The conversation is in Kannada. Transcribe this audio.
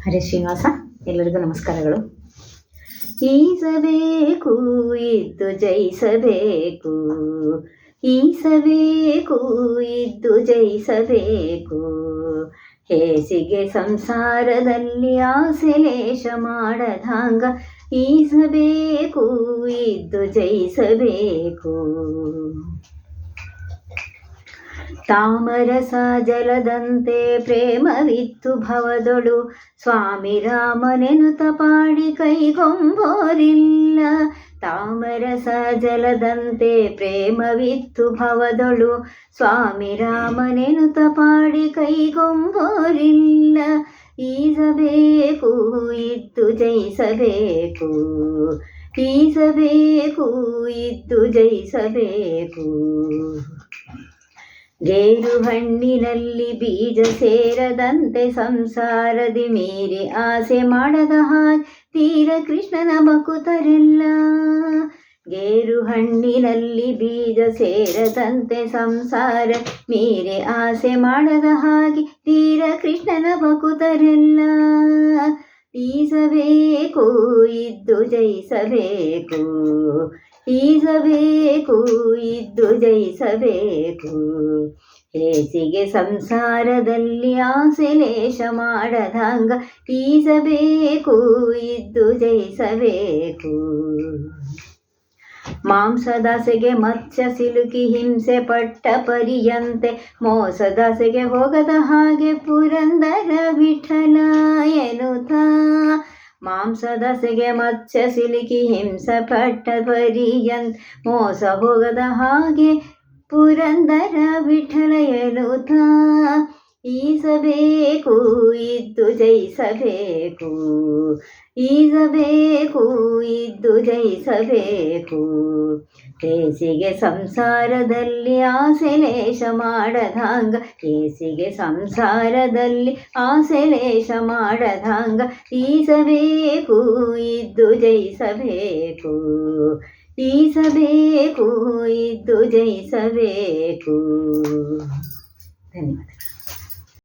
ಹರೇ ಶ್ರೀನಿವಾಸ. ಎಲ್ಲರಿಗೂ ನಮಸ್ಕಾರಗಳು. ಈಸಬೇಕು ಇದ್ದು ಜಯಿಸಬೇಕು, ಈಸಬೇಕು ಇದ್ದು ಜಯಿಸಬೇಕು. ಹೇಸಿಗೆ ಸಂಸಾರದಲ್ಲಿ ಆಸೆಲೇಶ ಮಾಡದಂಗ, ಈಸಬೇಕು ಇದ್ದು ಜಯಿಸಬೇಕು. ತಾಮರಸ ಜಲದಂತೆ ಪ್ರೇಮವಿತ್ತು ಭವದೊಳು, ಸ್ವಾಮಿ ರಾಮನೆನುತ ಪಾಡಿ ಕೈಗೊಂಬೋರಿಲ್ಲ. ತಾಮರಸ ಜಲದಂತೆ ಪ್ರೇಮವಿತ್ತು ಭವದೊಳು, ಸ್ವಾಮಿ ರಾಮನೆನುತ ಪಾಡಿ ಕೈಗೊಂಬೋರಿಲ್ಲ. ಈಸಬೇಕು ಇದ್ದು ಜಯಿಸಬೇಕು, ಈಸಬೇಕು ಇದ್ದು ಜಯಿಸಬೇಕು. ಗೇರು ಹಣ್ಣಿನಲ್ಲಿ ಬೀಜ ಸೇರದಂತೆ ಸಂಸಾರದಿ ಮೀರಿ ಆಸೆ ಮಾಡದ ಹಾಗೆ ತೀರ ಕೃಷ್ಣನ ಭಕುತರೆಲ್ಲ. ಗೇರು ಹಣ್ಣಿನಲ್ಲಿ ಬೀಜ ಸೇರದಂತೆ ಸಂಸಾರ ಮೀರಿ ಆಸೆ ಮಾಡದ ಹಾಗೆ ತೀರ ಕೃಷ್ಣನ ಭಕುತರೆಲ್ಲ. ಈಸಬೇಕು ಇದ್ದು ಜಯಿಸಬೇಕು, ಈಸಬೇಕು ಇದ್ದು ಜಯಿಸಬೇಕು. ಹೇಸಿಗೆ ಸಂಸಾರದಲ್ಲಿ ಆಸೆಲೇಶ ಮಾಡದಂಗ, ಈಸಬೇಕು ಇದ್ದು ಜಯಿಸಬೇಕು. ಮಾಂಸದಾಸೆಗೆ ಮತ್ಸ್ಯ ಸಿಲುಕಿ ಹಿಂಸೆ ಪಟ್ಟ ಪರಿಯಂತೆ, ಮೋಸದಾಸೆಗೆ ಹೋಗದ ಹಾಗೆ ಪುರಂದರ ವಿಠಲ ಎನ್ನುತ್ತ. ಮಾಂಸದಾಸೆಗೆ ಮತ್ಸ್ಯ ಸಿಲುಕಿ ಹಿಂಸೆ ಪಟ್ಟ ಪರಿಯಂತೆ, ಮೋಸ ಹೋಗದ ಹಾಗೆ ಪುರಂದರ ವಿಠಲ ಎನ್ನುತ್ತ. ಈಸಬೇಕು ಇದ್ದು ಜಯಿಸಬೇಕು, ಈಸಬೇಕು ಇದ್ದು ಜಯಿಸಬೇಕು. ಹೇಸಿಗೆ ಸಂಸಾರದಲ್ಲಿ ಆಸೆಲೇಶ ಮಾಡದಂಗ, ಹೇಸಿಗೆ ಸಂಸಾರದಲ್ಲಿ ಆಸೆಲೇಶ ಮಾಡದಂಗ. ಈಸಬೇಕು ಇದ್ದು ಜಯಿಸಬೇಕು, ಈಸಬೇಕು ಇದ್ದು ಜಯಿಸಬೇಕು. ಧನ್ಯವಾದಗಳು.